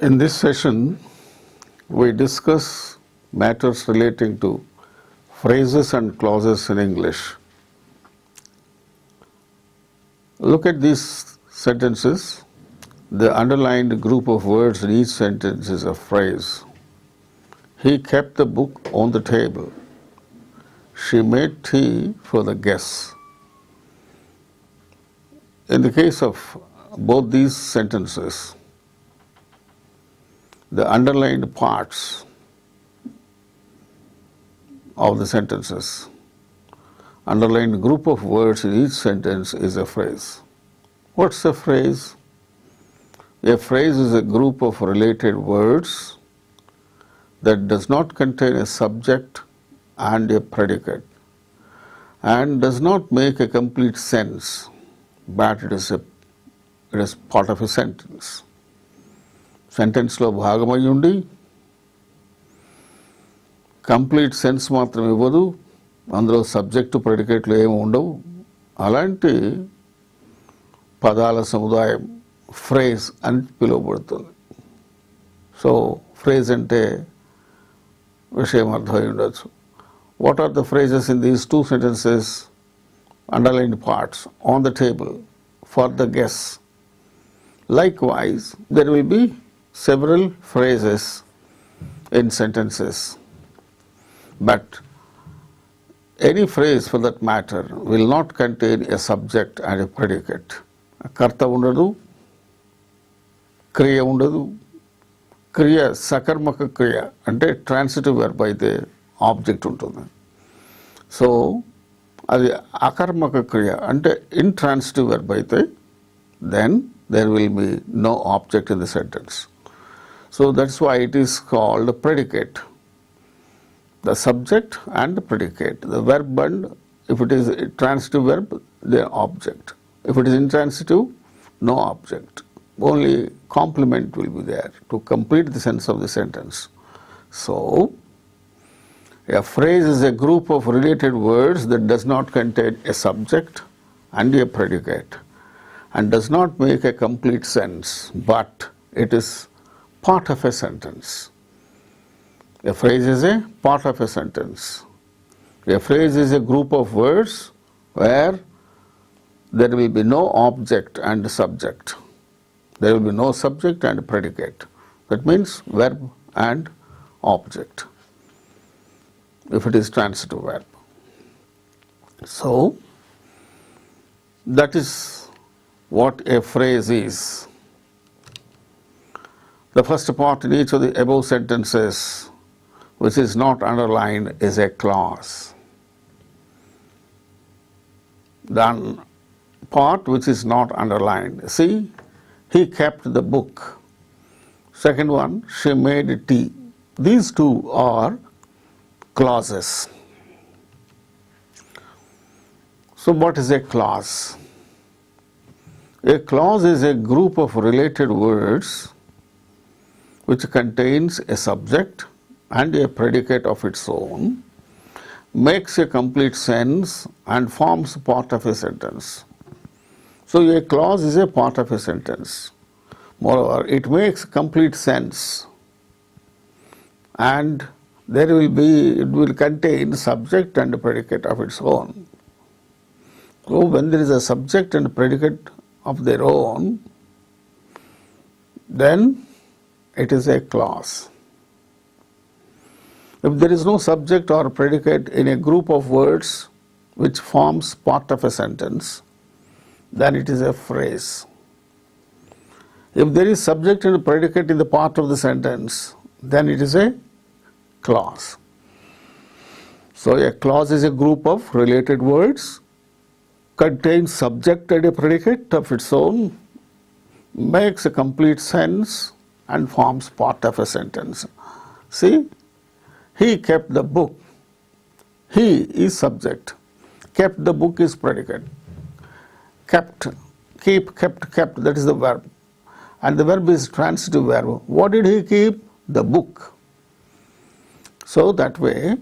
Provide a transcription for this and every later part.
In this session, we discuss matters relating to phrases and clauses in English. Look at these sentences. The underlined group of words in each sentence is a phrase. He kept the book on the table. She made tea for the guests. In the case of both these sentences, the underlined parts of the sentences, underlined group of words in each sentence is a phrase. What's a phrase? A phrase is a group of related words that does not contain a subject and a predicate and does not make a complete sense, but it is part of a sentence. సెంటెన్స్లో భాగమై ఉండి complete sense మాత్రం ఇవ్వదు, అందులో subject ప్రెడికేట్లు ఏమి ఉండవు. అలాంటి పదాల సముదాయం ఫ్రేజ్ అని పిలువబడుతుంది. సో ఫ్రేజ్ అంటే విషయం అర్థమై ఉండొచ్చు. What are the phrases in these two sentences? Underlined parts on the table for the guest. Likewise, there will be several phrases in sentences, but any phrase for that matter will not contain a subject and a predicate. Karta undadu, kriya undadu. Kriya sakarmaka kriya ante transitive verb aithe object untundi. So adi akarmaka kriya ante intransitive verb aithe then there will be no object in the sentence. So that's why it is called a predicate. The subject and the predicate. The verb and if it is a transitive verb, the object. If it is intransitive, no object. Only complement will be there to complete the sense of the sentence. So a phrase is a group of related words that does not contain a subject and a predicate and does not make a complete sense, but it is part of a sentence. A phrase is a part of a sentence. A phrase is a group of words where there will be no object and subject. There will be no subject and predicate. That means verb and object, if it is transitive verb. So that is what a phrase is. The first part in each of the above sentences which is not underlined is a clause. The part which is not underlined, see, he kept the book. Second one, she made tea. These two are clauses. So what is a clause? A clause is a group of related words which contains a subject and a predicate of its own, makes a complete sense and forms part of a sentence. So a clause is a part of a sentence. Moreover, it makes complete sense and it will contain subject and predicate of its own. So when there is a subject and predicate of their own, then it is a clause. If there is no subject or predicate in a group of words which forms part of a sentence, then it is a phrase. If there is subject and predicate in the part of the sentence, then it is a clause. So a clause is a group of related words, contains subject and a predicate of its own, makes a complete sense and forms part of a sentence. See, he kept the book. He is subject. Kept the book is predicate. Kept, keep, kept, that is the verb. And the verb is transitive verb. What did he keep? The book. So that way,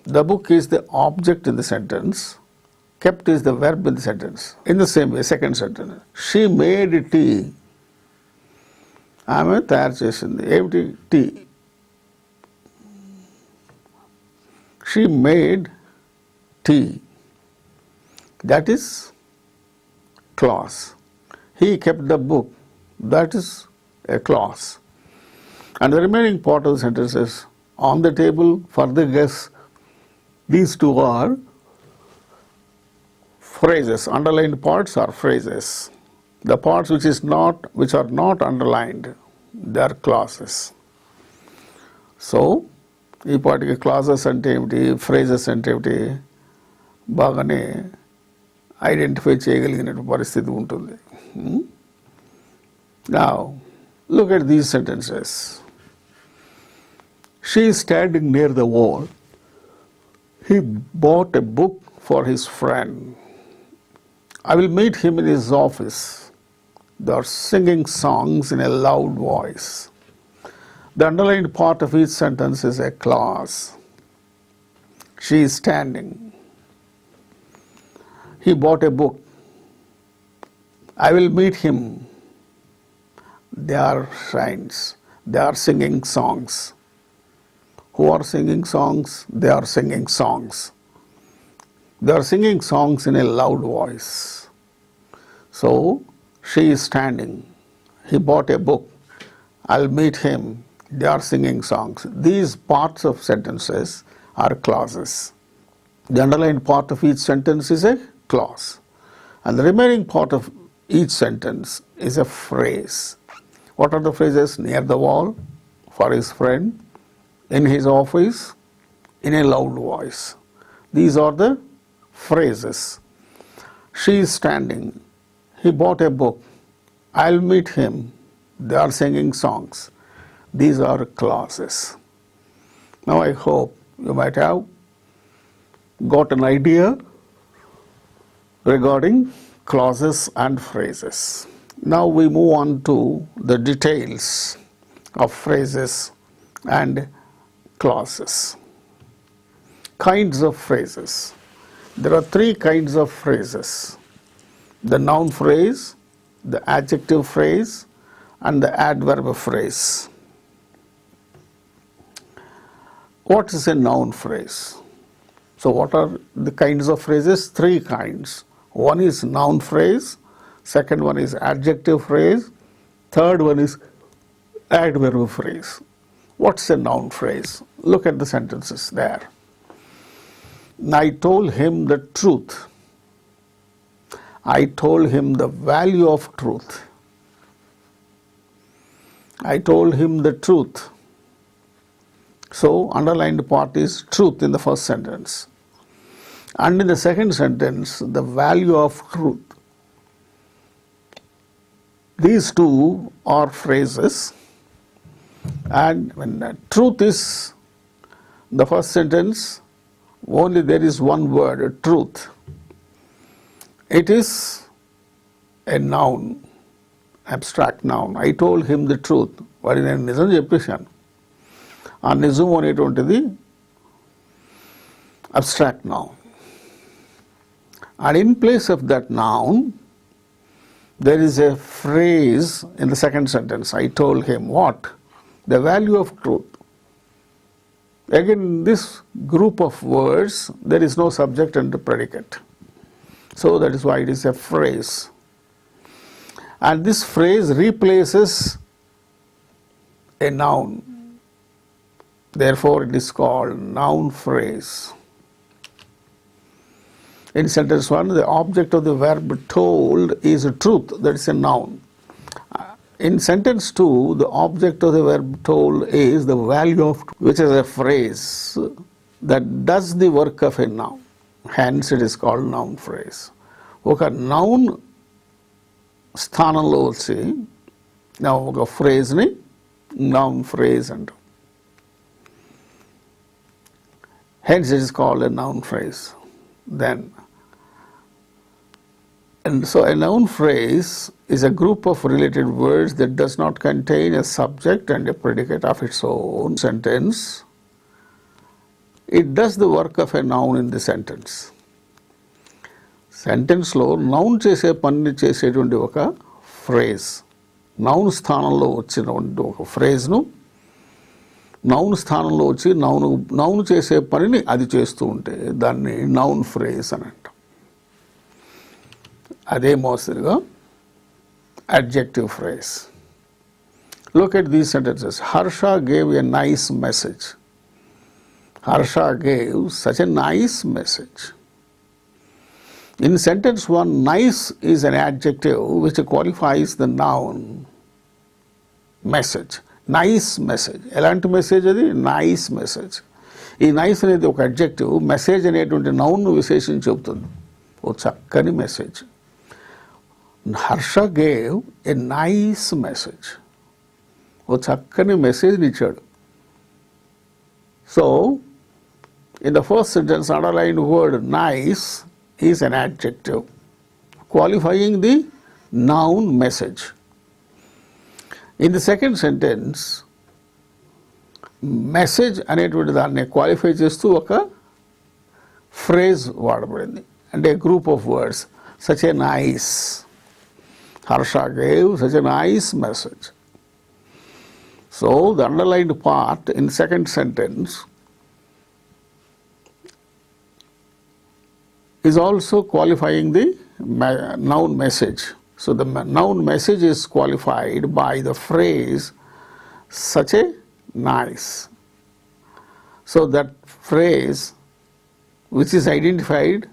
the book is the object in the sentence. Kept is the verb in the sentence. In the same way, second sentence, she made tea. ఆమె తయారు చేసింది. ఏమిటి? Tea. She made tea. That is clause. He kept the book. That is a clause. And the remaining part of the sentence is on the table for the guests. These two are phrases. Underlined parts are phrases. The parts which are not underlined, they are clauses. So, ఈ పాటికి clauses అంటే ఏమిటి, phrases అంటే ఏమిటి బాగానే identify చేయగలిగిన పరిస్థితి ఉంటుంది. Now, look at these sentences. She is standing near the wall. He bought a book for his friend. I will meet him in his office. They are singing songs in a loud voice. The underlined part of each sentence is a clause. She is standing. He bought a book. I will meet him. They are friends. They are singing songs. Who are singing songs? They are singing songs. They are singing songs in a loud voice. So, she is standing. He bought a book. I'll meet him. They are singing songs. These parts of sentences are clauses. The underlined part of each sentence is a clause. And the remaining part of each sentence is a phrase. What are the phrases? Near the wall, for his friend, in his office, in a loud voice. These are the phrases. She is standing. He bought a book. I'll meet him. They are singing songs. These are clauses. Now I hope you might have got an idea regarding clauses and phrases. Now we move on to the details of phrases and clauses. Kinds of phrases. There are three kinds of phrases: the noun phrase, the adjective phrase, and the adverb phrase. What is a noun phrase? So what are the kinds of phrases? Three kinds. One is noun phrase, second one is adjective phrase, third one is adverb phrase. What's a noun phrase? Look at the sentences there. I told him the truth. I told him the value of truth. I told him the truth. So, underlined part is truth in the first sentence. And in the second sentence, the value of truth. These two are phrases. And when truth is the first sentence, only there is one word, truth. It is a noun, abstract noun. I told him the truth. వాడి నేను నిజం చెప్పేశాను. ఆ నిజం అనేటువంటిది abstract noun. And in place of that noun, there is a phrase in the second sentence. I told him what? The value of truth. Again, in this group of words, there is no subject and predicate. So that is why it is a phrase. And this phrase replaces a noun. Therefore, it is called noun phrase. In sentence 1, the object of the verb told is truth, that is a noun. In sentence 2, the object of the verb told is the value of truth, which is a phrase that does the work of a noun. Hence, it is called noun phrase. ఒక noun స్థానంలో వచ్చి ఒక ఫ్రేజ్ని noun phrase అంటాం. Hence, it is called a noun phrase. Then, and so a noun phrase is a group of related words that does not contain a subject and a predicate of its own sentence. It does the work of a noun in the sentence. సెంటెన్స్లో noun చేసే పనిని చేసేటువంటి ఒక phrase noun స్థానంలో వచ్చినటువంటి ఒక ఫ్రేజ్ను noun స్థానంలో వచ్చి నౌన్ చేసే పనిని అది చేస్తూ ఉంటే దాన్ని నౌన్ ఫ్రేజ్ అని అంటాం. అదే మోస్తరుగా adjective phrase. Look at these sentences. Harsha gave a nice message. Harsha gave such a nice message. In sentence 1, nice is an adjective which qualifies the noun message. Nice message. ఎలాంటి message అది? Nice message. ఈ nice అనేది ఒక adjective, message అనేటువంటి నౌన్ను విశేషించి చెబుతుంది. ఓ చక్కని message. Harsha gave a nice message. ఓ చక్కని మెసేజ్ని ఇచ్చాడు. So in the first sentence underline word nice is an adjective qualifying the noun message. In the second sentence, message అనేటువంటి దాన్ని క్వాలిఫై చేస్తూ ఒక ఫ్రేజ్ వాడబడింది. అంటే group of words. Such a nice. Harsha gave such a nice message. So the underlined part in second sentence is also qualifying the noun message. So the noun message is qualified by the phrase such a nice. So that phrase which is identified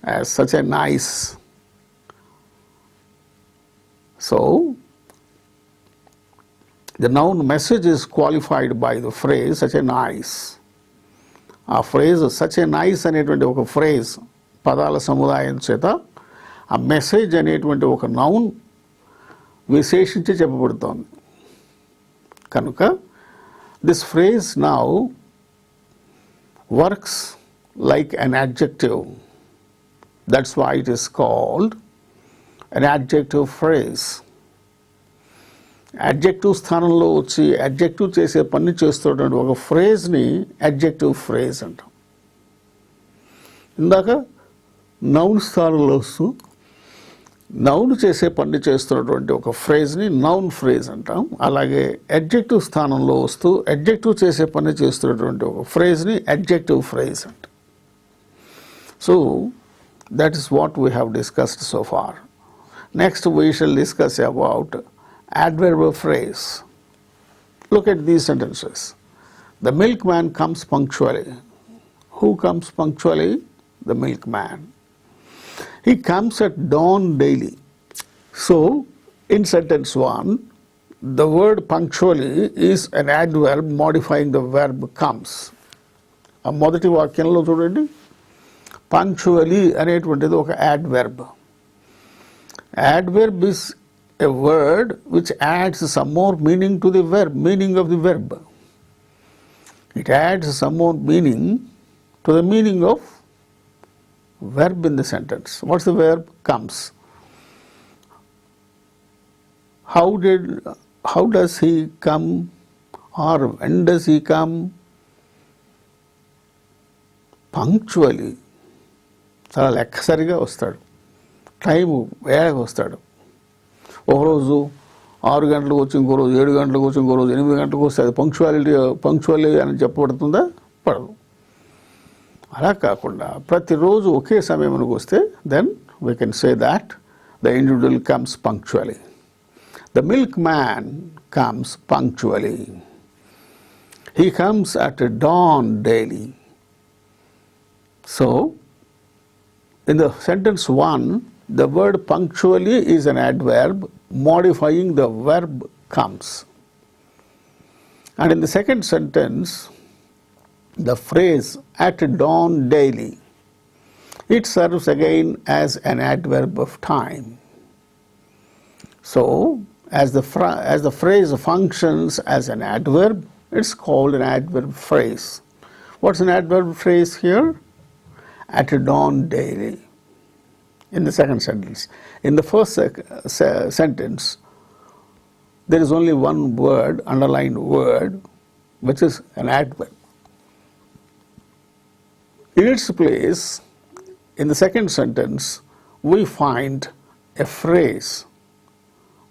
as such a nice. So the noun message is qualified by the phrase such a nice. ఆ phrase such a nice అనేటువంటి ఒక phrase పదాల సముదాయం చేత ఆ message అనేటువంటి ఒక noun విశేషించి చెప్పబడుతోంది. కనుక this phrase now works like an adjective. That's why it is called an adjective phrase. Adjective స్థానంలో వచ్చి అడ్జెక్టివ్ చేసే పని చేస్తున్నటువంటి ఒక ఫ్రేజ్ని అడ్జెక్టివ్ ఫ్రేజ్ అంటాం. ఇందాక నౌన్ స్థానంలో వస్తూ నౌన్ చేసే పని చేస్తున్నటువంటి ఒక ఫ్రేజ్ని నౌన్ ఫ్రేజ్ అంటాం. అలాగే అడ్జెక్టివ్ స్థానంలో వస్తూ అడ్జెక్టివ్ చేసే పని చేస్తున్నటువంటి ఒక ఫ్రేజ్ని అడ్జెక్టివ్ ఫ్రేజ్ అంటాం. So that is what we have discussed so far. Next we shall discuss about adverb phrase. Look at these sentences. The milkman comes punctually. Who comes punctually? The milkman. He comes at dawn daily. So in sentence 1, the word punctually is an adverb modifying the verb comes. ఆ మొదటి వాక్యంలో చూడండి, punctually అనేటువంటిది ఒక adverb. Adverb is a word which adds some more meaning to the verb, meaning of the verb. It adds some more meaning to the meaning of verb in the sentence. What's the verb? Comes. How does he come, or when does he come? Punctually. చాలా లెక్కసరిగా వస్తాడు, time వేగంగా వస్తాడు. ఒకరోజు 6 గంటలకు వచ్చి, ఇంకో రోజు 7 గంటలకు వచ్చి, ఇంకో రోజు 8 గంటలకు వస్తే అది పంక్చువాలిటీ అని చెప్పబడుతుందా? పడదు. అలా కాకుండా ప్రతిరోజు ఒకే సమయానికి వస్తే then we can say that the individual comes punctually. The milk man comes punctually. He comes at dawn daily. So in the sentence 1, the word punctually is an adverb modifying the verb comes. And in the second sentence, the phrase at dawn daily, it serves again as an adverb of time. So as the phrase functions as an adverb, it's called an adverb phrase. What's an adverb phrase here? At dawn daily. In the second sentence. In the first sentence, there is only one word, underlined word, which is an adverb. In its place, in the second sentence, we find a phrase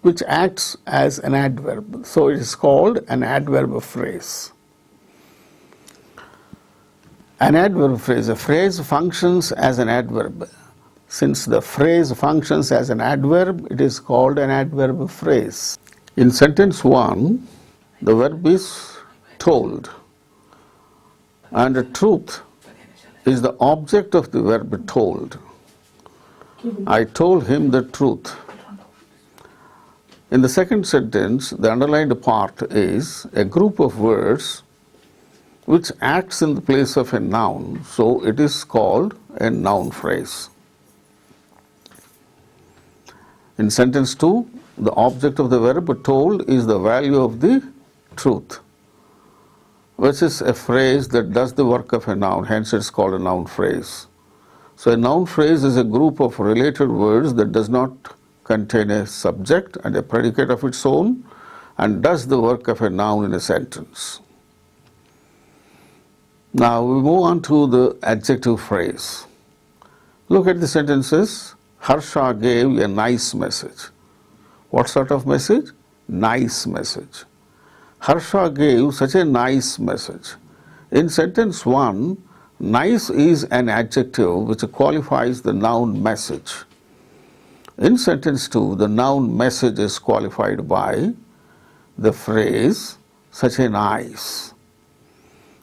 which acts as an adverb. So it is called an adverb phrase. An adverb phrase. A phrase functions as an adverb. Since the phrase functions as an adverb, it is called an adverb phrase. In sentence 1, the verb is told, and the truth is the object of the verb told. I told him the truth. In the second sentence, the underlined part is a group of words which acts in the place of a noun, so it is called a noun phrase. In sentence 2, the object of the verb told is the value of the truth, which is a phrase that does the work of a noun, hence it's called a noun phrase. So a noun phrase is a group of related words that does not contain a subject and a predicate of its own and does the work of a noun in a sentence. Now we move on to the adjective phrase. Look at the sentences. Harsha gave a nice message. What sort of message? Nice message. Harsha gave such a nice message. In sentence 1, nice is an adjective which qualifies the noun message. In sentence 2, the noun message is qualified by the phrase such a nice.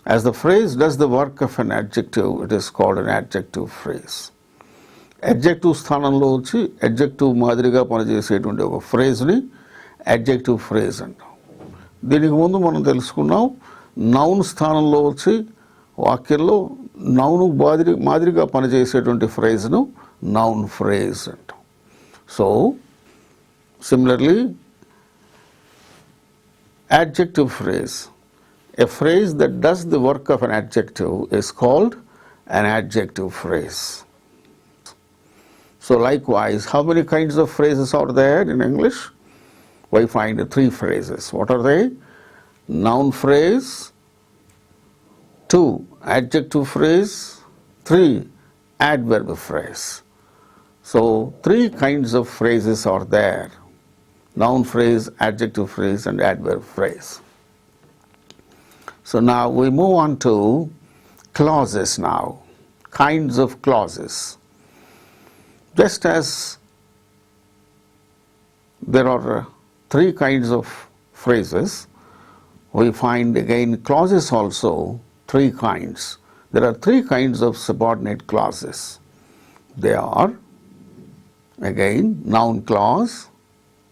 As the phrase does the work of an adjective, it is called an adjective phrase. Adjective స్థానంలో వచ్చి adjective మాదిరిగా పనిచేసేటువంటి ఒక ఫ్రేజ్ని adjective phrase అంటాం. దీనికి ముందు మనం తెలుసుకున్నాం నౌన్ స్థానంలో వచ్చి వాక్యంలో నౌన్ మాదిరిగా పనిచేసేటువంటి ఫ్రేజ్ను నౌన్ ఫ్రేజ్ అంటాం. So similarly adjective phrase, a phrase that does the work of an adjective is called an adjective phrase. So likewise, how many kinds of phrases are there in English? We find 3 phrases. What are they? Noun phrase, 2 adjective phrase, 3 adverb phrase. So 3 kinds of phrases are there. Noun phrase, adjective phrase and adverb phrase. So now we move on to clauses now, kinds of clauses. Just as there are 3 kinds of phrases, we find again clauses also 3 kinds. There are 3 kinds of subordinate clauses. They are again noun clause,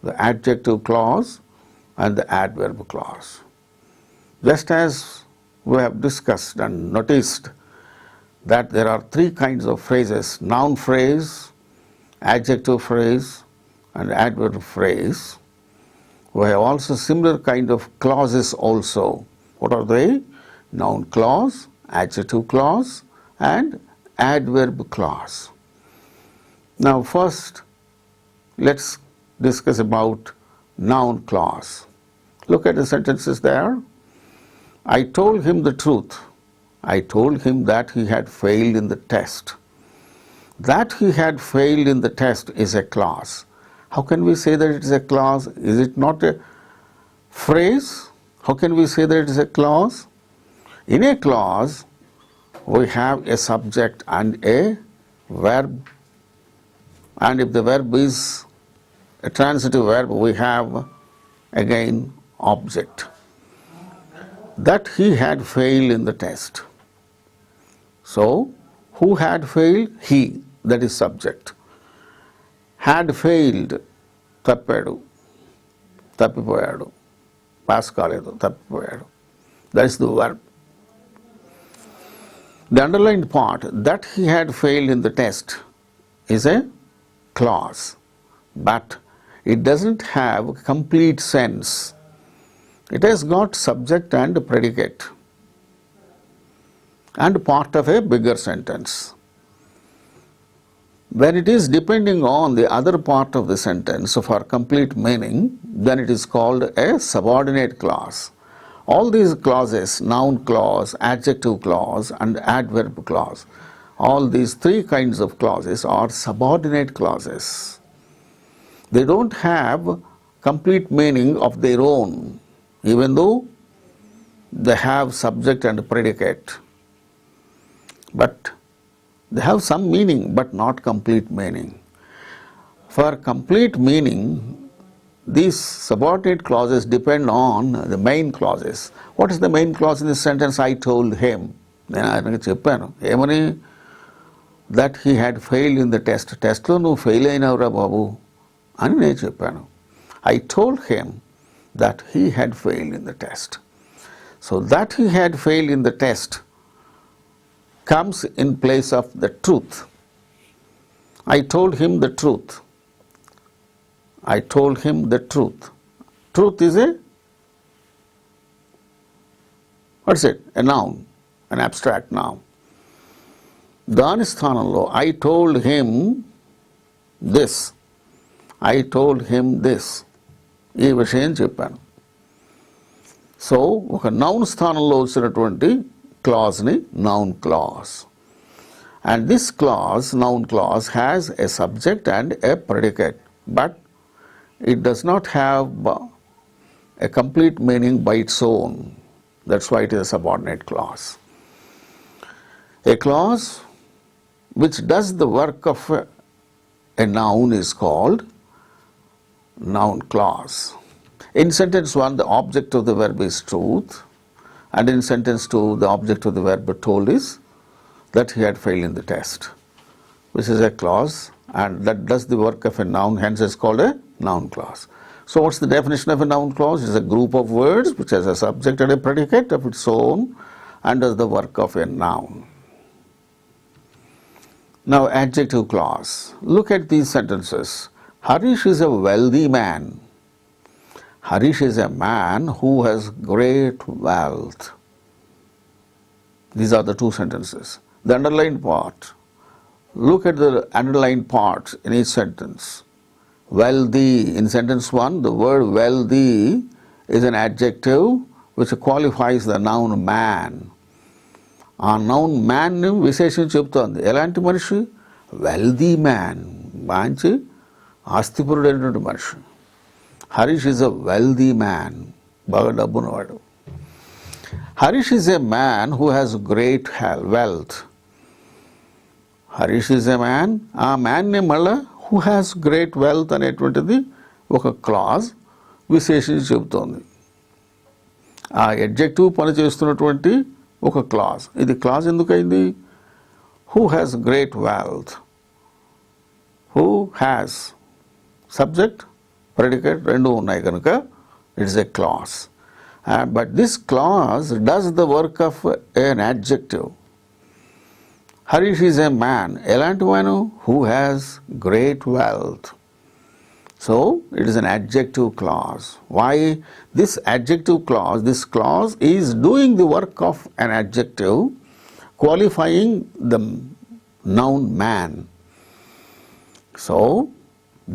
the adjective clause and the adverb clause. Just as we have discussed and noticed that there are 3 kinds of phrases, noun phrase, adjective phrase and adverb phrase, we have also similar kind of clauses also. What are they? Noun clause, adjective clause and adverb clause. Now first let's discuss about noun clause. Look at the sentences there. I told him the truth. I told him that he had failed in the test. That he had failed in the test is a clause. How can we say that it is a clause? Is it not a phrase? How can we say that it is a clause? In a clause, we have a subject and a verb. And if the verb is a transitive verb, we have again object. That he had failed in the test. So, who had failed? He, that is subject. Had failed, తప్పాడు, తప్పిపోయాడు, pass కాలేదు, తప్పిపోయాడు. That is the verb. The underlined part, that he had failed in the test, is a clause, but it doesn't have complete sense. It has got subject and predicate and part of a bigger sentence. When it is depending on the other part of the sentence for complete meaning, then it is called a subordinate clause. All these clauses, noun clause, adjective clause and adverb clause, all these 3 kinds of clauses are subordinate clauses. They don't have complete meaning of their own, even though they have subject and predicate. But they have some meaning, but not complete meaning. For complete meaning, these subordinate clauses depend on the main clauses. What is the main clause in this sentence? I told him. నేను ఆయనకి చెప్పాను ఏమని, that he had failed in the test. టెస్ట్లో నువ్వు fail అయినావురా బాబు అని నేను చెప్పాను. I told him that he had failed in the test. So that he had failed in the test comes in place of the truth. I told him the truth. I told him the truth. Truth is what's it? A noun, an abstract noun. దాని స్థానంలో I told him this. I told him this. ఈ విషయం చెప్పాను. So ఒక noun స్థానంలో వచ్చినటువంటి clause-ni noun clause. And this clause, noun clause, has a subject and a predicate, but it does not have a complete meaning by its own. That's why it is a subordinate clause. A clause which does the work of a noun is called noun clause. In sentence 1, the object of the verb is truth. And in sentence 2, the object of the verb told is that he had failed in the test, which is a clause and that does the work of a noun, hence it's called a noun clause. So what's the definition of a noun clause? It's a group of words which has a subject and a predicate of its own and does the work of a noun. Now adjective clause. Look at these sentences. Harish is a wealthy man. Harish is a man who has great wealth. These are the two sentences. The underlined part. Look at the underlined parts in each sentence. Wealthy. In sentence 1, the word wealthy is an adjective which qualifies the noun man. ఆ noun man విశేషం చెప్తోంది. ఎలాంటి మనిషి? Wealthy man, మంచి ఆస్తిపరుడైనటువంటి మనిషి. Harish is a wealthy man. బాగా డబ్బున్నవాడు. Harish is a man who has great wealth. Harish is a man, ఆ మ్యాన్ని మళ్ళా who has great wealth అనేటువంటిది ఒక క్లాజ్ విశేషించి చెబుతోంది. ఆ అడ్జెక్టివ్ పనిచేస్తున్నటువంటి ఒక క్లాజ్. ఇది clause ఎందుకైంది? Who has great wealth. Who has subject, predicate రెండు ఉన్నాయి కనుక it is a clause. But this clause does the work of an adjective. Harish is a man. ఎలాంటి వాను? Who has great wealth. So it is an adjective clause. Why? This adjective clause, this clause is doing the work of an adjective, qualifying the noun man. So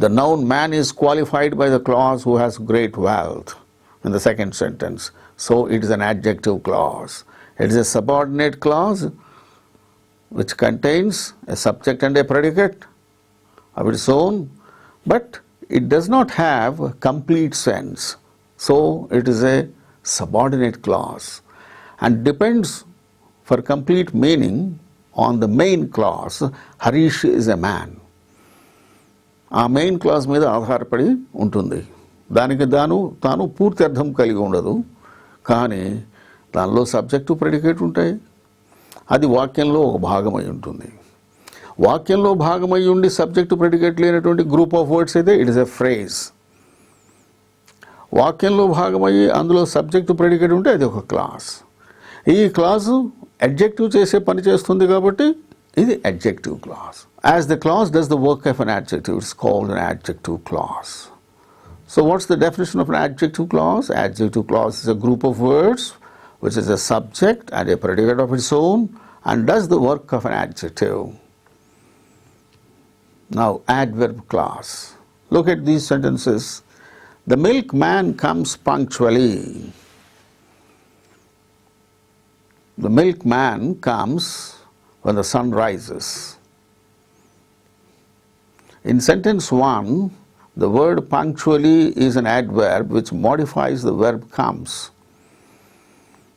the noun man is qualified by the clause who has great wealth in the second sentence. So it is an adjective clause. It is a subordinate clause which contains a subject and a predicate of its own, but it does not have a complete sense. So it is a subordinate clause and depends for complete meaning on the main clause. Harish is a man. ఆ main clause మీద ఆధారపడి ఉంటుంది. దానికి తాను పూర్తి అర్థం కలిగి ఉండదు, కానీ దానిలో సబ్జెక్టు ప్రెడికేట్ ఉంటాయి. అది వాక్యంలో ఒక భాగమై ఉంటుంది. వాక్యంలో భాగమై ఉండి సబ్జెక్టు ప్రెడికేట్ లేనటువంటి గ్రూప్ ఆఫ్ వర్డ్స్ అయితే ఇట్ ఇస్ ఎ ఫ్రేజ్. వాక్యంలో భాగమయ్యి అందులో సబ్జెక్టు ప్రెడికేట్ ఉంటే అది ఒక క్లాస్. ఈ క్లాసు అడ్జెక్టివ్ చేసే పని చేస్తుంది కాబట్టి ఇది adjective clause. As the clause does the work of an adjective, it's called an adjective clause. So what's the definition of an adjective clause? Adjective clause is a group of words which is a subject and a predicate of its own and does the work of an adjective. Now adverb clause. Look at these sentences. The milkman comes punctually. The milkman comes when the sun rises. In sentence 1, the word punctually is an adverb which modifies the verb comes.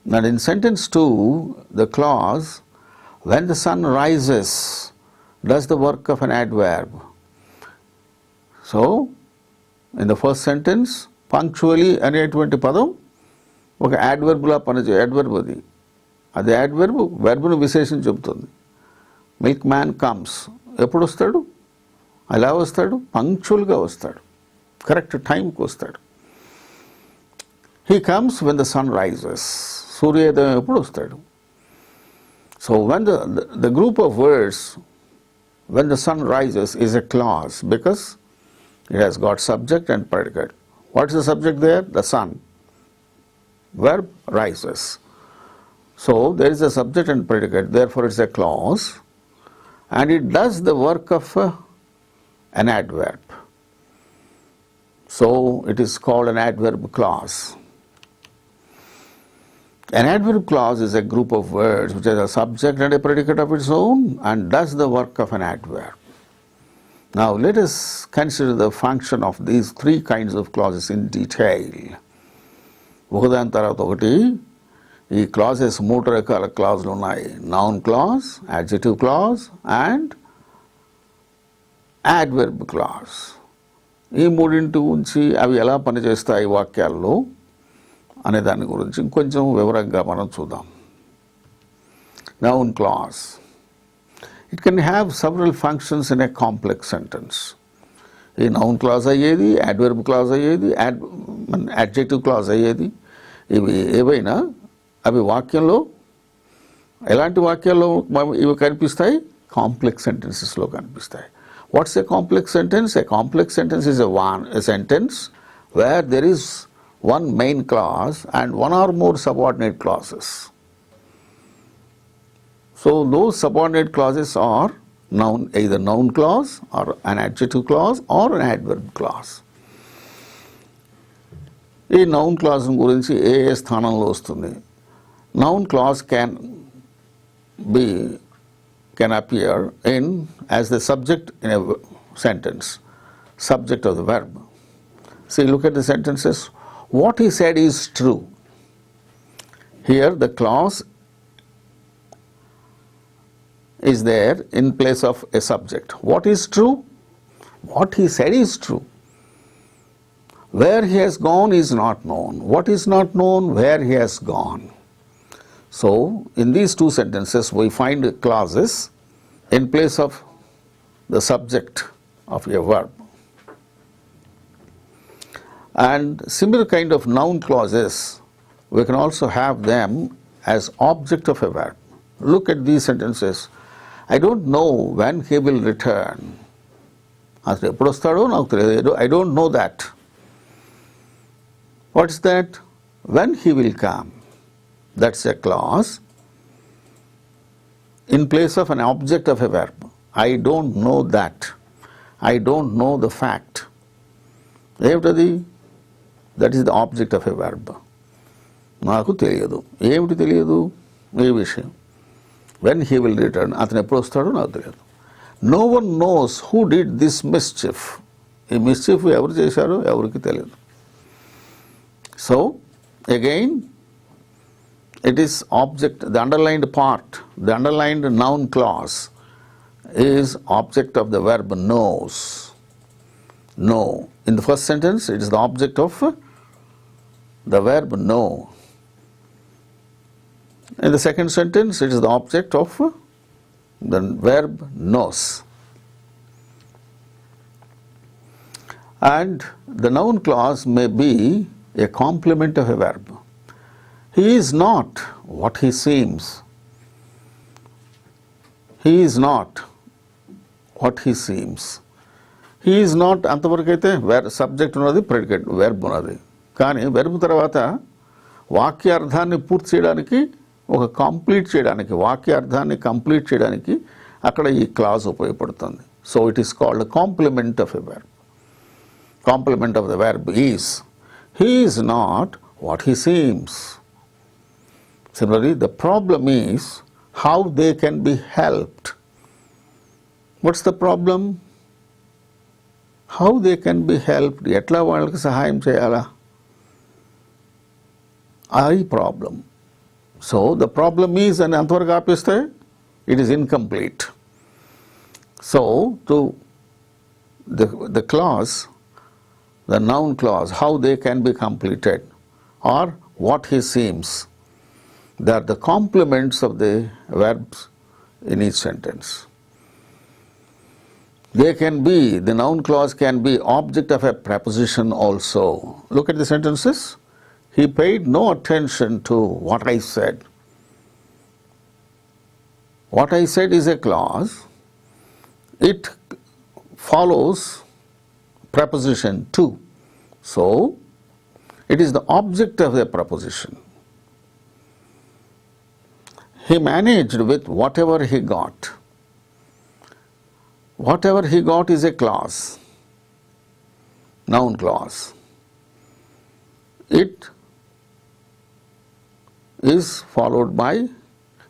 And in sentence 2, the clause, when the sun rises, does the work of an adverb. So, in the first sentence, punctually అనేటువంటి పదం ఒక యాడ్వర్బ్లా పనిచే adverb అది adverb వెర్బ్ను విశేషం చెబుతుంది. Milk man comes, ఎప్పుడు వస్తాడు, ఎలా వస్తాడు, పంక్చువల్గా వస్తాడు, కరెక్ట్ టైంకి వస్తాడు. He comes when the sun rises, సూర్యోదయం ఎప్పుడు వస్తాడు. So when the group of words when the sun rises is a clause because it has got subject and predicate. What is the subject there? The sun. Verb rises. So there is a subject and predicate, therefore it's a clause, and it does the work of an adverb. So it is called an adverb clause. An adverb clause is a group of words which has a subject and a predicate of its own and does the work of an adverb. Now let us consider the function of these three kinds of clauses in detail. ఒకదాని తర్వాత ఒకటి ఈ clauses మూడు రకాల క్లాజులు ఉన్నాయి. Noun clause, adjective clause and adverb clause. ఈ మూడింటి గురించి అవి ఎలా పనిచేస్తాయి వాక్యాల్లో అనే దాని గురించి ఇంకొంచెం వివరంగా మనం చూద్దాం. Noun clause, it can have several functions in a complex sentence. ఈ నౌన్ క్లాజ్ అయ్యేది, యాడ్వర్బ్ క్లాజ్ అయ్యేది, యాడ్జెక్టివ్ క్లాజ్ అయ్యేది, ఇవి ఏవైనా అవి వాక్యంలో ఎలాంటి వాక్యాల్లో ఇవి కనిపిస్తాయి, కాంప్లెక్స్ సెంటెన్సెస్లో కనిపిస్తాయి. Watts A complex sentence? A complex sentence is a sentence where there is one main clause and one or more subordinate clauses. So those subordinate clauses are either noun clause or an adjective clause or an adverb clause. ఈ noun clause గురించి ఏ స్థానంలో వస్తుంది? Noun clause can appear as the subject in a sentence, subject of the verb. See, look at the sentences. What he said is true. Here the clause is there in place of a subject. What is true? What he said is true. Where he has gone is not known. What is not known? Where he has gone. So, in these two sentences we find clauses in place of the subject of a verb. And similar kind of noun clauses, we can also have them as object of a verb. Look at these sentences. I don't know when he will return. I don't know that. What is that? When he will come. That's a clause in place of an object of a verb. I don't know that. I don't know the fact. That is the object of a verb. నాకు తెలియదు. ఏమిటి తెలియదు? ఏ విషయం. When he will return. అతను ఎప్పుడు వస్తాడో నాకు తెలియదు. No one knows who did this mischief. ఈ మిస్చిఫ్ ఎవరు చేశారో ఎవరికి తెలియదు. So, again, it is object, the underlined part, the underlined noun clause is object of the verb knows. Know. In the first sentence, it is the object of the verb know. In the second sentence, it is the object of the verb knows. And the noun clause may be a complement of a verb. He is not what he seems. He is not what he seems. He is not అంతవరకు అయితే subject ఉన్నది, predicate verb ఉన్నది. కానీ verb తర్వాత వాక్యార్థాన్ని పూర్తి చేయడానికి, వాక్యార్థాన్ని complete చేయడానికి అక్కడ ఈ క్లాజ్ ఉపయోగపడుతుంది. So it is called complement of a verb. Complement of the verb is he is not what he seems. Similarly, the problem is how they can be helped. What's the problem? How they can be helped, ఎట్లా వాళ్ళకి సహాయం చేయాలా, అది problem. So the problem is అని అంతవరకు ఆపిస్తే it is incomplete. So to the clause, the noun clause, how they can be completed, or what he seems. They are the complements of the verbs in each sentence. They can be, the noun clause can be object of a preposition also. Look at the sentences. He paid no attention to what I said. What I said is a clause. It follows preposition to. So, it is the object of the preposition. He managed with whatever he got. Whatever he got is a clause, noun clause. It is followed by,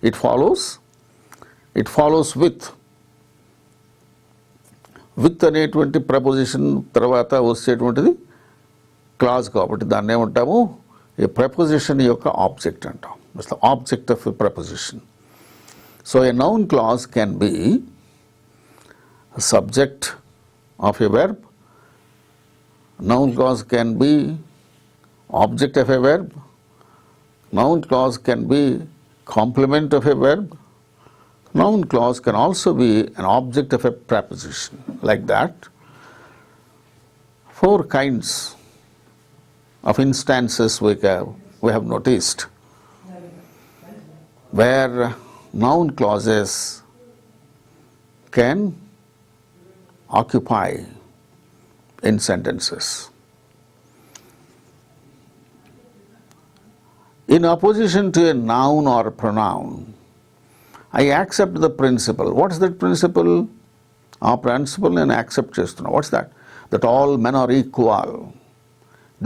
it follows with అనేటువంటి preposition తర్వాత వచ్చేటువంటిది clause కాబట్టి దాన్ని ఏమంటాము, ఈ preposition యొక్క object అంటాం. It's the object of a preposition. So a noun clause can be subject of a verb, noun clause can be object of a verb, noun clause can be complement of a verb, noun clause can also be an object of a preposition. Like that, 4 kinds of instances we have noticed where noun clauses can occupy in sentences. In opposition to a noun or a pronoun, I accept the principle. What is that principle? Our principle and accept chestunna. What's that? That all men are equal.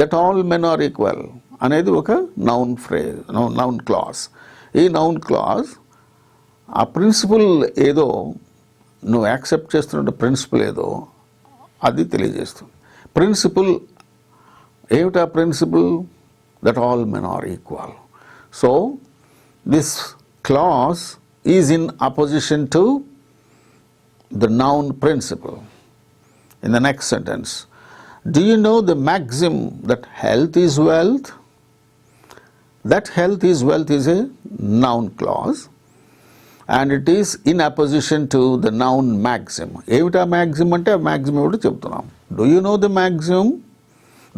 That all men are equal. అనేది ఒక noun phrase, noun clause. ఈ noun clause ఆ principal ఏదో, నువ్వు accept చేస్తున్న principal ఏదో అది తెలియజేస్తుంది. ప్రిన్సిపల్ ఏమిటా principal? That all men are equal. So this clause is in opposition to the noun principle. In the next sentence, do you know the maxim that health is wealth? That health is wealth is a noun clause and it is in opposition to the noun maxim. Evita maxim ante maxim evido cheptunam. Do you know the maxim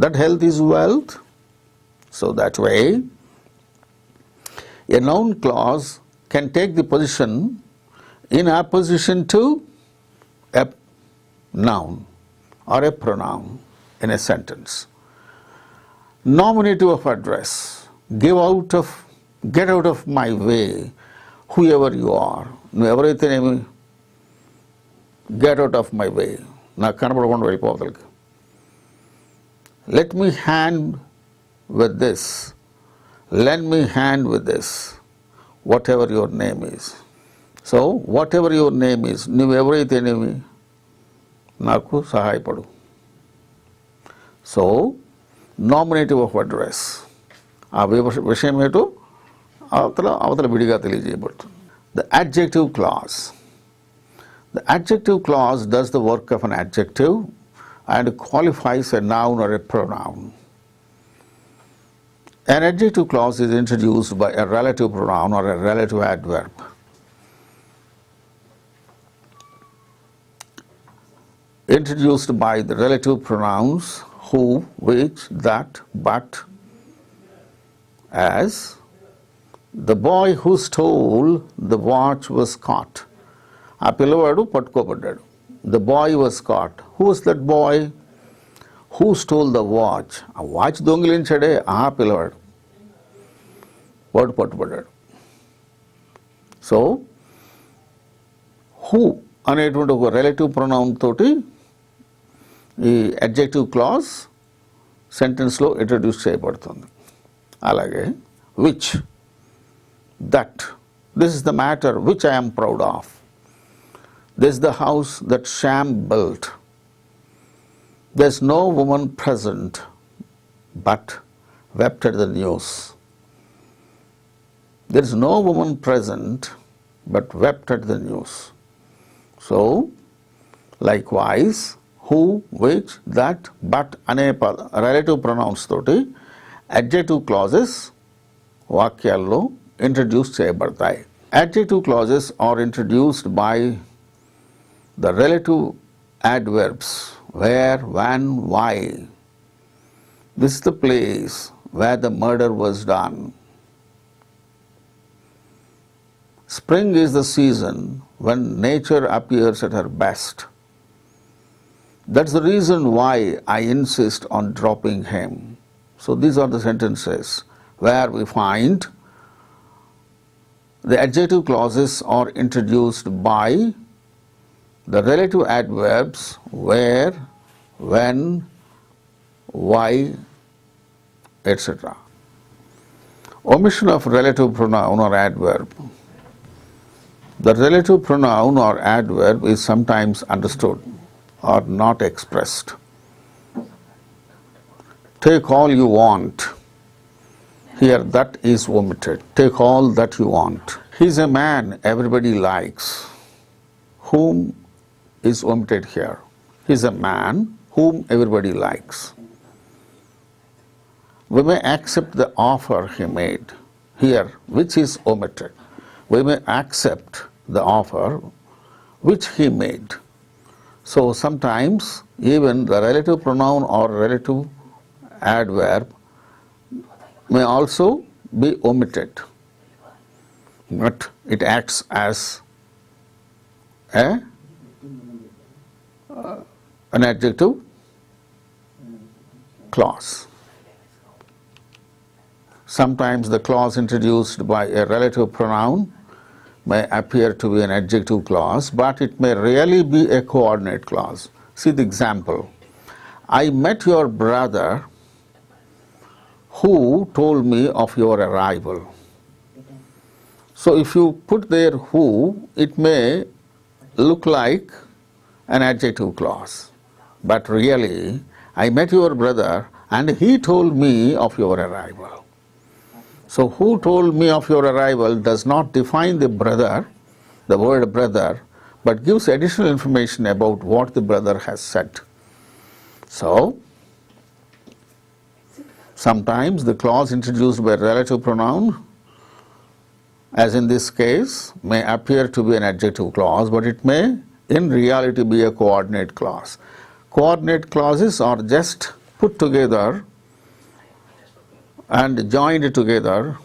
that health is wealth? So that way a noun clause can take the position in opposition to a noun or a pronoun in a sentence. Nominative of address, get out of my way, whoever you are. Everything, get out of my way. Na kanapadakunda vellipovaliki. Let me hand with this. Lend me hand with this. Whatever your name is. So, whatever your name is, నువ్వు ఎవరైతేనేమి నాకు సహాయపడు. So nominative of address, ఆ విషయం ఏంటో అవతల విడిగా తెలియజేయబడుతుంది. The adjective clause. The adjective clause does the work of an adjective and qualifies a noun or a pronoun. An adjective clause is introduced by a relative pronoun or a relative adverb. Introduced by the relative pronouns who, which, that, but, as the boy who stole the watch was caught. ఆ పిల్లవాడు పట్టుకోబడ్డాడు. The boy was caught. Who was that boy? Who stole the watch? ఆ watch దొంగిలించాడే ఆ పిల్లవాడు, వాడు పట్టుబడ్డాడు. So who అనేటువంటి ఒక relative pronoun తోటి ఈ అడ్జెక్టివ్ క్లాజ్ సెంటెన్స్లో ఇంట్రడ్యూస్ చేయబడుతుంది. అలాగే which, that, this is the matter which I am proud of, this is the house that Shyam built. There's no woman present but wept at the news. There is no woman present but wept at the news. So, likewise, who, which, that, but అనే relative pronouns తోటి adjective clauses వాక్యాల్లో introduce చేయబడతాయి. Adjective clauses are introduced by the relative adverbs where, when, why. This is the place where the murder was done. Spring is the season when nature appears at her best. That's the reason why I insist on dropping him. So these are the sentences where we find the adjective clauses are introduced by the relative adverbs where, when, why, etc. Omission of relative pronoun or adverb. The relative pronoun or adverb is sometimes understood or not expressed. Take all you want. Here that is omitted. Take all that you want. He's a man everybody likes. Whom is omitted here. He's a man whom everybody likes. We may accept the offer he made. Here, which is omitted. We may accept the offer which he made. So sometimes even the relative pronoun or relative adverb may also be omitted, but it acts as an adjective clause. Sometimes the clause introduced by a relative pronoun may appear to be an adjective clause, but it may really be a coordinate clause. See the example. I met your brother who told me of your arrival. So if you put there who, it may look like an adjective clause. But really, I met your brother and he told me of your arrival. So who told me of your arrival does not define the brother, the word brother, but gives additional information about what the brother has said. So, sometimes the clause introduced by relative pronoun, as in this case, may appear to be an adjective clause, but it may in reality be a coordinate clause. Coordinate clauses are just put together and joined together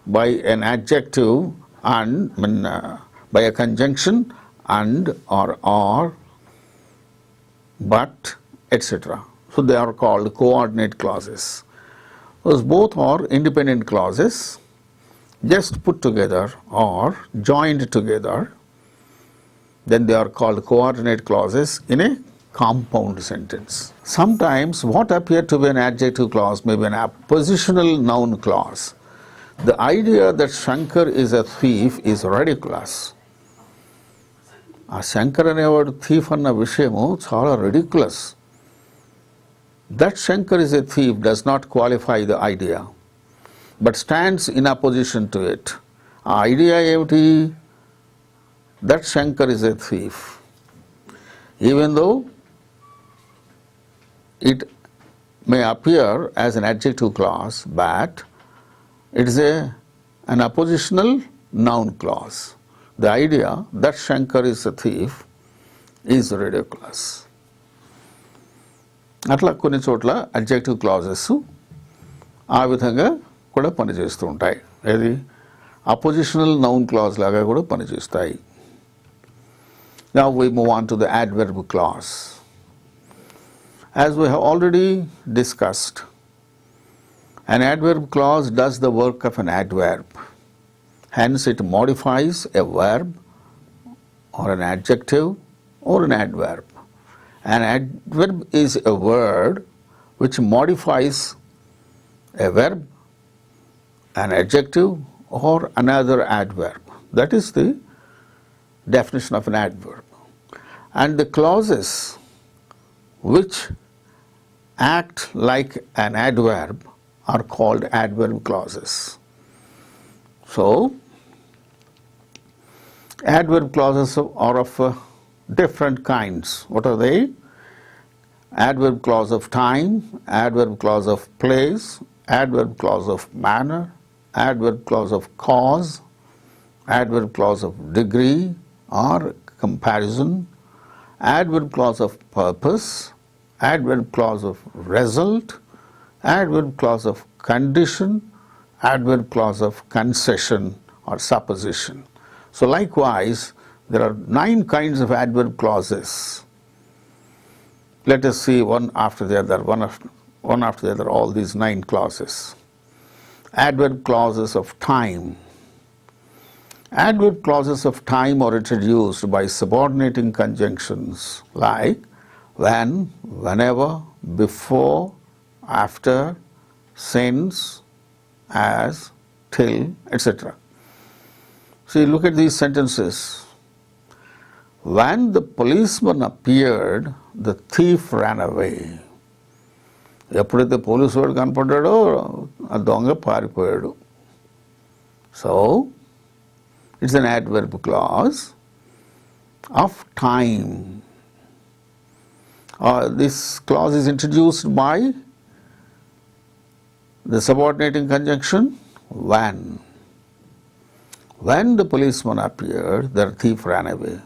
by an adjective and by a conjunction and or, but, etc. So they are called coordinate clauses. Those both are independent clauses, just put together or joined together. Then they are called coordinate clauses in a compound sentence. Sometimes what appear to be an adjective clause may be an appositional noun clause. The idea that Shankar is a thief is ridiculous. A Shankar అనేవాడు thief అన్న విషయము చాలా ridiculous. That Shankar is a thief does not qualify the idea, but stands in opposition to it. ఆ idea ఏమిటి? That Shankar is a thief. Even though it may appear as an adjective clause, but it is an oppositional noun clause. The idea that Shankar is a thief is ridiculous. అట్లా కొన్ని చోట్ల adjective clauses ఆ విధంగా కూడా పనిచేస్తూ ఉంటాయి. ఏది oppositional noun clause లాగా కూడా పనిచేస్తాయి. Now we move on to the adverb clause. As we have already discussed, an adverb clause does the work of an adverb. Hence it modifies a verb or an adjective or an adverb. An adverb is a word which modifies a verb, an adjective or another adverb. That is the definition of an adverb. And the clauses which act like an adverb are called adverb clauses. So, adverb clauses are of different kinds. What are they? Adverb clause of time, adverb clause of place, adverb clause of manner, adverb clause of cause, adverb clause of degree or comparison, adverb clause of purpose, adverb clause of result, adverb clause of condition, adverb clause of concession or supposition. So likewise, there are 9 kinds of adverb clauses. Let us see one after the other, one after the other, all these 9 clauses. Adverb clauses of time. Adverb clauses of time are introduced by subordinating conjunctions like when, whenever, before, after, since, as, till, etc. See, look at these sentences. When the policeman appeared, the thief ran away. ఎప్పుడైతే police వాడు కనపడ్డాడో ఆ దొంగ పారిపోయాడు. So, it's an adverb clause of time. This clause is introduced by the subordinating conjunction when. When the policeman appeared, the thief ran away.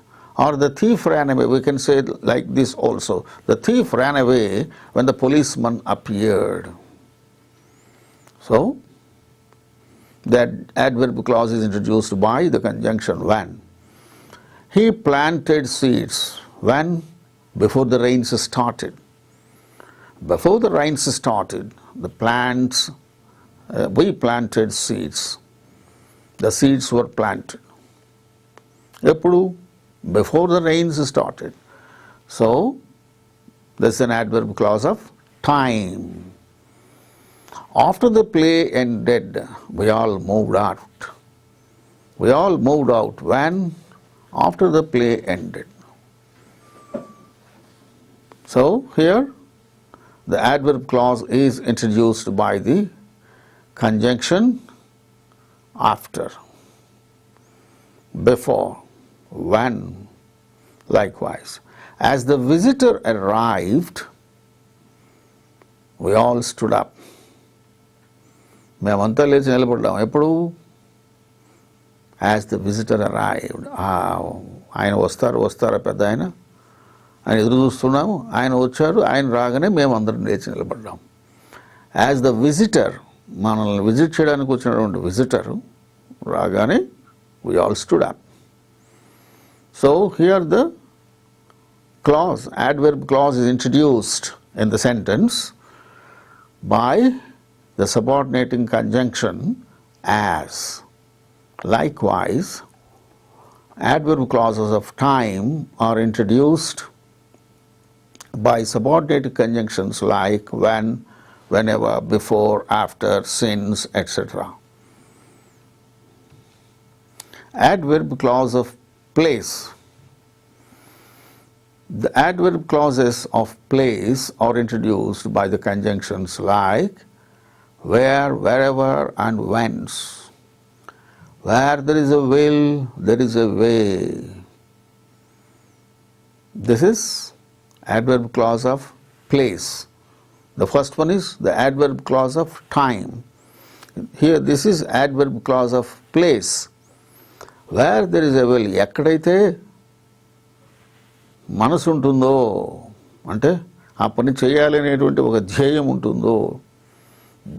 Or the thief ran away, we can say it like this also. The thief ran away when the policeman appeared. So, that adverb clause is introduced by the conjunction when. He planted seeds when? Before the rains started. Before the rains started, the plants, we planted seeds. The seeds were planted. Eppudu? Before the rains started. So, this is an adverb clause of time. After the play ended, we all moved out. We all moved out when? After the play ended. So, here the adverb clause is introduced by the conjunction after, before, when, likewise. As the visitor arrived, we all stood up. మేమంతా లేచి నిలబడ్డాం. ఎప్పుడు? As the visitor arrived. ఆయన వస్తారా పెద్ద ఆయన ఎదురు చూస్తున్నాము. ఆయన వచ్చారు, ఆయన రాగానే మేము అందరం లేచి నిలబడ్డాం. As the visitor, మనల్ని విజిట్ చేయడానికి వచ్చినటువంటి విజిటర్ రాగానే we all stood up. So, here the clause, adverb clause is introduced in the sentence by the subordinating conjunction as. Likewise, adverb clauses of time are introduced by subordinating conjunctions like when, whenever, before, after, since, etc. Adverb clause of place. The adverb clauses of place are introduced by the conjunctions like where, wherever, and whence. Where there is a will, there is a way. This is adverb clause of place. The first one is the adverb clause of time. Here this is adverb clause of place. Where there is a will, ఎక్కడైతే మనసు ఉంటుందో, అంటే ఆ పని చేయాలి అనేటువంటి ఒక ధ్యేయం ఉంటుందో,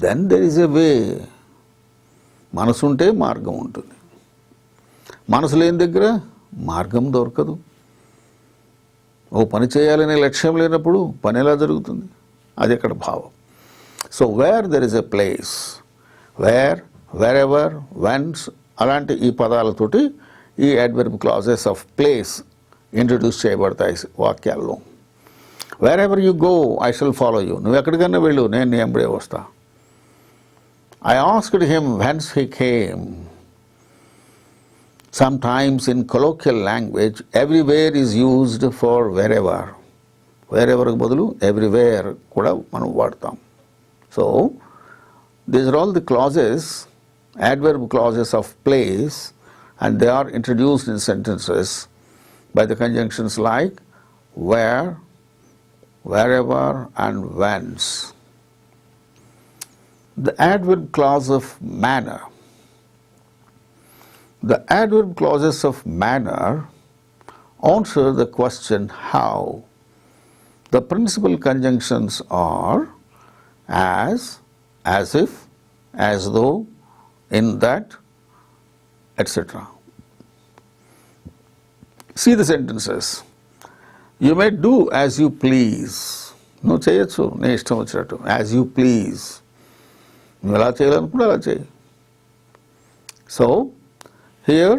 then there is a way. మనసు ఉంటే మార్గం ఉంటుంది. మనసు లేని దగ్గర మార్గం దొరకదు. ఓ పని చేయాలనే లక్ష్యం లేనప్పుడు పని ఎలా జరుగుతుంది? అది ఇక్కడ భావం. So where there is a place, where, wherever, whence అలాంటి ఈ పదాలతోటి ఈ adverb clauses of place introduce చేయబడతాయి వాక్యాల్లో. Wherever you go I shall follow you. నువ్వు ఎక్కడికన్నా వెళ్ళు, నేను నీ వెంబడే వస్తా. I asked him whence he came. Sometimes in colloquial language, everywhere is used for wherever. వేరెవర్కి బదులు ఎవ్రీవేర్ కూడా మనం వాడతాం. So these are all the clauses, adverb clauses of place, and they are introduced in sentences by the conjunctions like where, wherever, and whence. The adverb clause of manner. The adverb clauses of manner answer the question how. The principal conjunctions are as if, as though, in that, etc. See the sentences. You may do as you please. నువ్వు చేయొచ్చు నీ ఇష్టం వచ్చినట్టు. As you please, నువ్వు ఎలా చేయాలనుకుంటే అలా చేయి. So here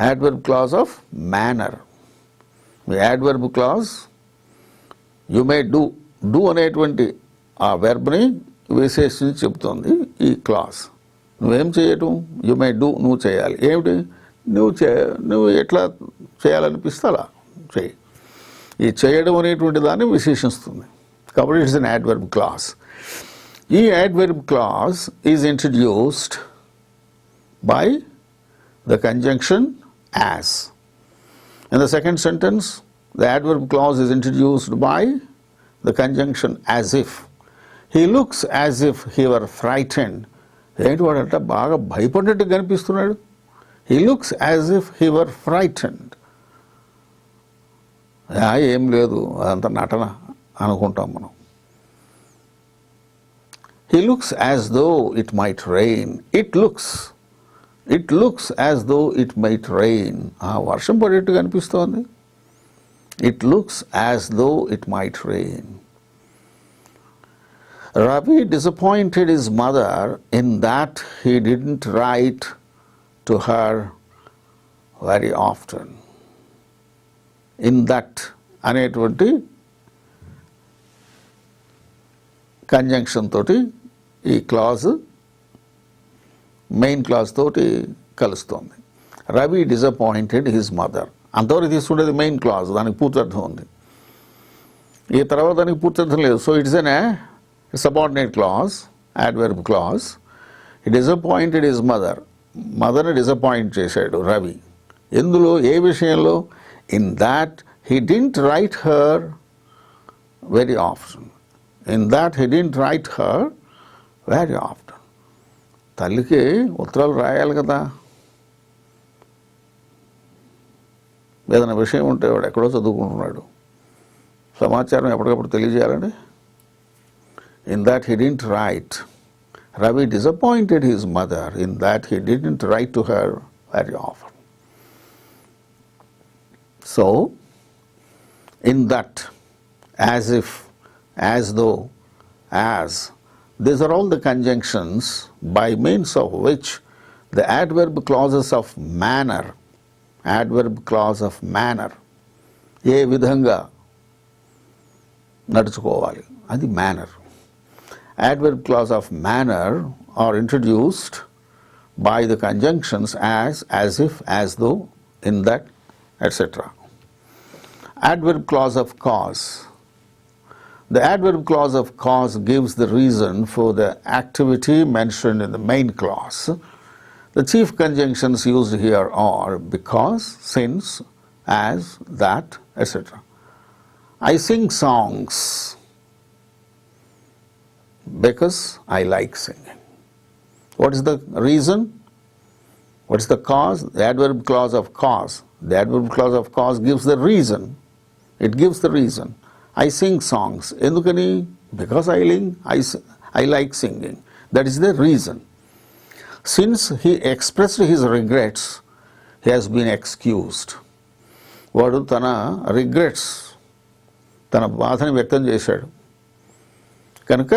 adverb clause of manner. The adverb clause, you may do, do అనేటువంటి ఆ వెర్బ్ని విశేషించి చెబుతోంది ఈ క్లాస్. నువ్వేం చేయటం, యు మే డూ, నువ్వు చేయాలి. ఏమిటి, నువ్వు ఎట్లా చేయాలనిపిస్తే అలా చేయి. ఈ చేయడం అనేటువంటి దాన్ని విశేషిస్తుంది. కాబట్టి ఇట్స్ అన్ adverb clause. ఈ adverb clause is introduced by the conjunction as. In the second sentence, the adverb clause is introduced by the conjunction as if. He looks as if he were frightened. ఏంటి వాడంట బాగా భయపడ్డట్టు కనిపిస్తున్నాడు. He looks as if he were frightened. ఏం లేదు, అదంతా నటన అనుకుంటాం మనం. He looks as though it might rain. It looks as though it might rain. వర్షం పడేట్టు కనిపిస్తోంది. It looks as though it might rain. Ravi disappointed his mother in that he didn't write to her very often. In that అనేటువంటి conjunction తోటి ఈ clause main clause తోటి కలుస్తోంది. Ravi disappointed his mother, అంతవరకు తీసుకుండేది main clause, దానికి పూర్తర్థం ఉంది. ఈ తర్వాత దానికి పూర్తర్థం లేదు. So it's an subordinate clause, adverb clause. He disappointed his mother. మదర్ని డిసప్పాయింట్ చేశాడు రవి. ఎందులో, ఏ విషయంలో? In that he didn't write her very often. In that he didn't write her very often. తల్లికి ఉత్తరాలు రాయాలి కదా, ఏదైనా విషయం ఉంటే వాడు ఎక్కడో చదువుకుంటున్నాడు, సమాచారం ఎప్పటికప్పుడు తెలియజేయాలండి. In that he didn't write. Ravi disappointed his mother in that he didn't write to her very often. So, in that, as if, as though, as, these are all the conjunctions by means of which the adverb clauses of manner, adverb clause of manner, ఏ విధంగా నడుచుకోవాలి, అది manner. Adverb clause of manner are introduced by the conjunctions as if, as though, in that, etc. Adverb clause of cause. The adverb clause of cause gives the reason for the activity mentioned in the main clause. The chief conjunctions used here are because, since, as, that, etc. I sing songs because I like singing. What is the reason? What is the cause? The adverb clause of cause. The adverb clause of cause gives the reason. It gives the reason. I sing songs. Endukani? Because I like singing. That is the reason. Since he expressed his regrets, he has been excused. వాడు తన regrets, తన బాధని వ్యక్తం చేశాడు కనుక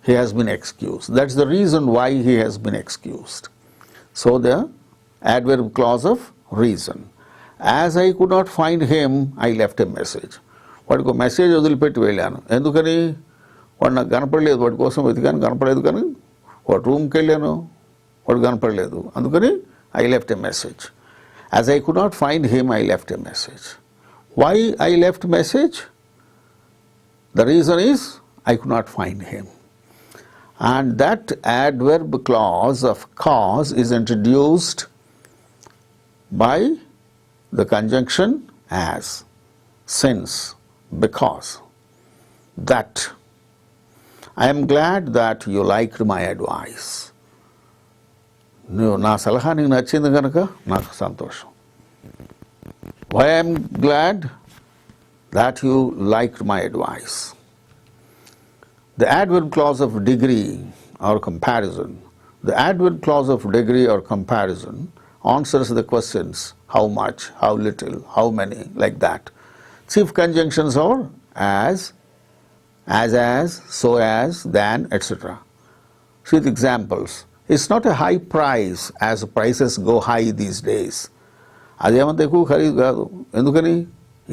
he has been excused. That's the reason why he has been excused. So the adverb clause of reason. As I could not find him, I left a message. వాడికి message వదిలిపెట్టి వెళ్ళాను. ఎందుకని? వాడు నాకు కనపడలేదు, వాడి కోసం వెతికాను, కనపడలేదు. కానీ వాడు రూమ్కి వెళ్ళాను, వాడు కనపడలేదు. అందుకని I left a message. As I could not find him, I left a message. Why I left message? The reason is I could not find him. And that adverb clause of cause is introduced by the conjunction as, since, because, that. I am glad that you liked my advice. నువ్వు నా సలహా నీకు నచ్చింది కనుక నాకు సంతోషం. Why I am glad that you liked my advice. The adverb clause of degree or comparison. The adverb clause of degree or comparison answers the questions how much, how little, how many, like that. Chief conjunctions are as, so as, than, etc. See the examples. It's not a high price as prices go high these days. అదేమంత ఎక్కువ ఖరీదు కాదు. ఎందుకని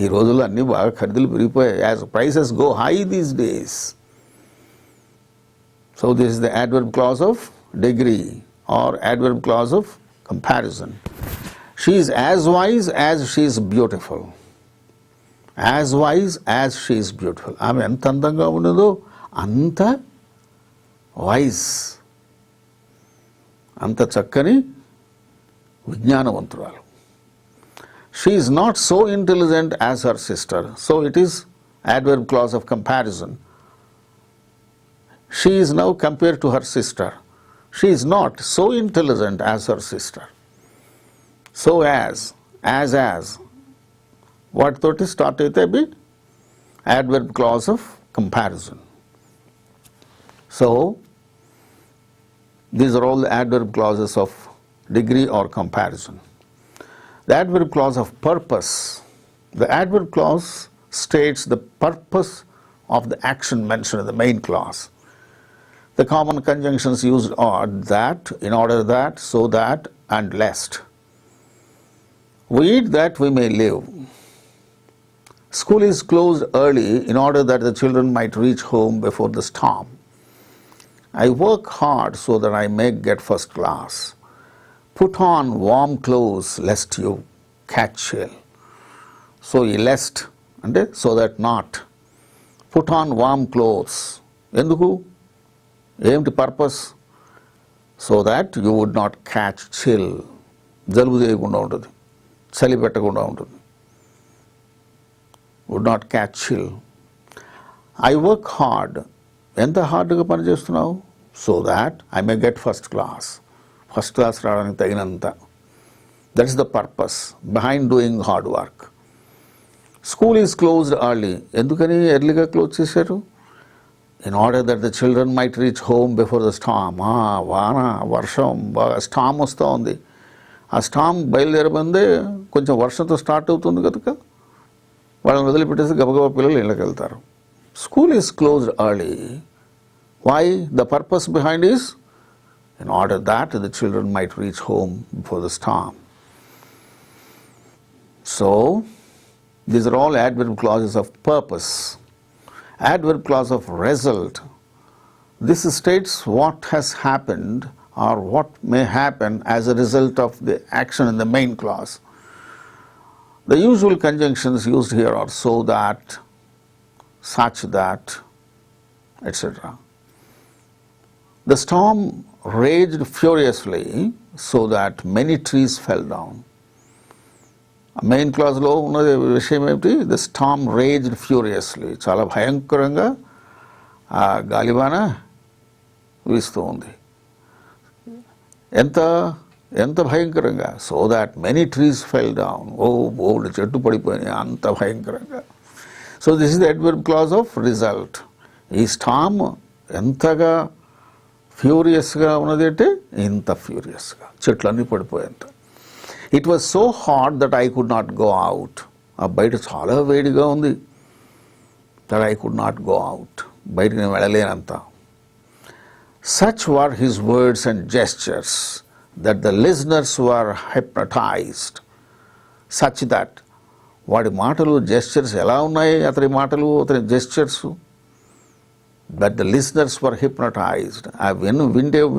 ఈ రోజుల్లో అన్నీ బాగా ఖరీదులు పెరిగిపోయాయి. As prices go high these days. So this is the adverb clause of degree or adverb clause of comparison. She is as wise as she is beautiful. As wise as she is beautiful. ఆమె ఎంత అందంగా ఉన్నదో అంత wise, అంత చక్కని విజ్ఞానవంతురాలు. She is not so intelligent as her sister. So it is adverb clause of comparison. She is now compared to her sister. She is not so intelligent as her sister. So as, వాటితోటి start అయితే అవి adverb clause of comparison. So these are all the adverb clauses of degree or comparison. The adverb clause of purpose. The adverb clause states the purpose of the action mentioned in the main clause. The common conjunctions used are that, in order that, so that, and lest. We eat that we may live. School is closed early in order that the children might reach home before the storm. I work hard so that I may get first class. Put on warm clothes lest you catch chill. So lest అంటే so that not. Put on warm clothes. ఎందుకు? ఏమిటి purpose? So that you would not catch chill. జలుబు చేయకుండా ఉంటుంది, చలి పెట్టకుండా ఉంటుంది. Would not catch chill. I work hard. ఎంత హార్డ్గా పనిచేస్తున్నావు? So that I may get first class. First class రావడానికి తగినంత. That is the purpose behind doing hard work. School is closed early. ఎందుకని ఎర్లీగా క్లోజ్ చేశారు? In order that the children might reach home before the storm. వాన, వర్షం, బాగా storm వస్తూ ఉంది. ఆ స్టామ్ బయలుదేరబందే కొంచెం వర్షంతో స్టార్ట్ అవుతుంది కనుక వాళ్ళని వదిలిపెట్టేసి గబగబా పిల్లలు ఇళ్ళకి వెళ్తారు. School is closed early. Why? The purpose behind is in order that the children might reach home before the storm. So, these are all adverb clauses of purpose. Adverb clause of result. This states what has happened or what may happen as a result of the action in the main clause. The usual conjunctions used here are so that, such that, etc. The storm raged furiously so that many trees fell down. Main క్లాజ్లో ఉన్నది విషయం ఏమిటి? The storm raged furiously. చాలా భయంకరంగా ఆ గాలివాన వీస్తూ ఉంది. ఎంత భయంకరంగా? So that many trees fell down. బోల్డ్ చెట్టు పడిపోయినాయి, అంత భయంకరంగా. So this is the adverb clause of result. ఈ స్టామ్ ఎంతగా ఫ్యూరియస్గా ఉన్నది అంటే ఇంత ఫ్యూరియస్గా చెట్లన్నీ పడిపోయేంత. It was so hot that I could not go out. ఆ బయట చాలా వేడిగా ఉంది. That I could not go out. బయటకు నేను వెళ్ళలేనంత. Such were his words and gestures that the listeners were hypnotized. Such that వాడి మాటలు జెస్చర్స్ ఎలా ఉన్నాయి? అతని మాటలు, అతని gestures. That the listeners were hypnotized. ఆ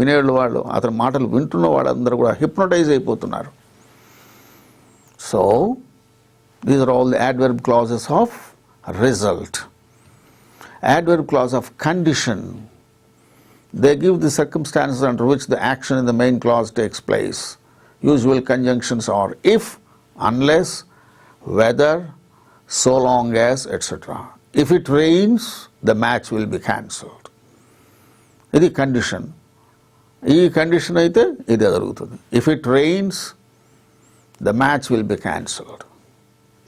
వినేళ్ళు వాళ్ళు, అతని మాటలు వింటున్న వాళ్ళందరూ కూడా హిప్నటైజ్ అయిపోతున్నారు. So, These are all the adverb clauses of result. Adverb clause of condition. They give the circumstances under which the action in the main clause takes place. Usual conjunctions are if, unless, whether, so long as, etc. If it rains, the match will be cancelled. ఇది condition. ఈ condition అయితే ఇది జరుగుతుంది. If it rains, the match will be cancelled.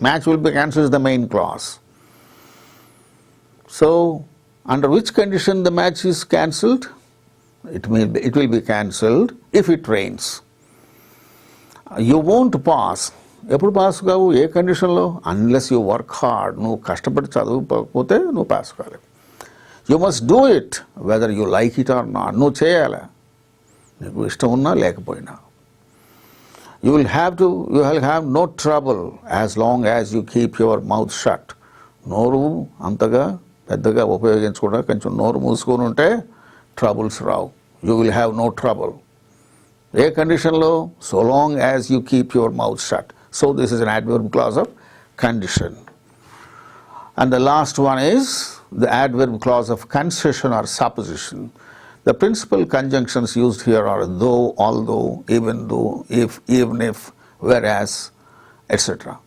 Match will be cancelled is the main clause. So, under which condition the match is cancelled? It will be cancelled if it rains. You won't pass. ఎప్పుడు pass కావు? ఏ కండిషన్లో? Unless you work hard. నువ్వు కష్టపడి చదవకపోతే నువ్వు pass కాలేవు. You must do it whether you like it or not. నువ్వు చేయాలి, నీకు ఇష్టం ఉన్నా లేకపోయినా. You will have no trouble as long as you keep your mouth shut. నోరు అంతగా పెద్దగా ఉపయోగించకుండా కొంచెం నోరు మూసుకొని ఉంటే troubles Rao. You will have no trouble. ఏ కండిషన్లో? So long as you keep your mouth shut. So this is an adverb clause of condition. And the last one is the adverb clause of concession or supposition. The principal conjunctions used here are though, although, even though, if, even if, whereas, etc.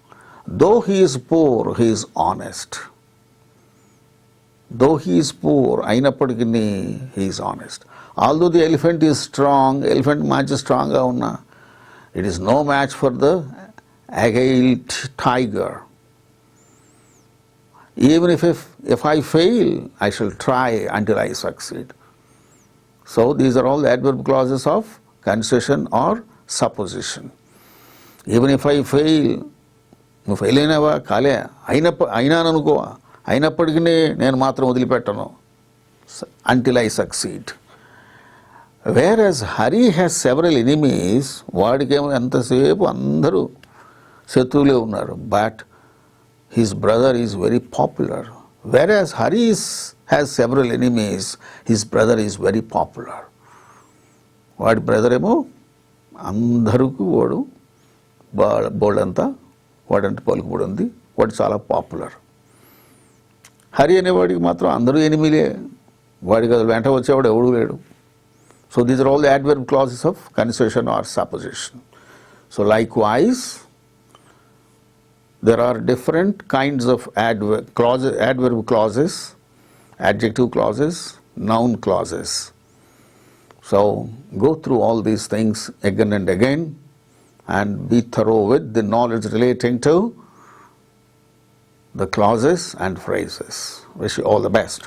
Though he is poor, he is honest. Though he is poor, అయినప్పటికీ he is honest. Although the elephant is strong, elephant match strong గా ఉన్నా, it is no match for the agile tiger. Even if I fail, I shall try until I succeed. So these are all the adverb clauses of concession or supposition. Even if I fail, నువ్వు fail అయినావా? కాలే, అయినాననుకో, అయినప్పటికీ నేను మాత్రం వదిలిపెట్టను. Until I succeed. Whereas Hari has several enemies, వాడికేమో ఎంతసేపు అందరూ శత్రువులే ఉన్నారు. But his brother is very popular. Whereas Hari has several enemies, his brother is very popular. వాడి బ్రదర్ ఏమో అందరికీ వాడు బోల్డంతా వాడంటే పలుకుబడి ఉంది, వాడు చాలా పాపులర్. హరి అనేవాడికి మాత్రం అందరూ ఎనిమిలే, వాడికి అది వెంట వచ్చేవాడు ఎవడూ లేడు. So these are all the adverb clauses of concession or supposition. So likewise, there are different kinds of adverb clauses, adjective clauses, noun clauses. So go through all these things again and again and be thorough with the knowledge relating to the clauses and phrases. Wish you all the best.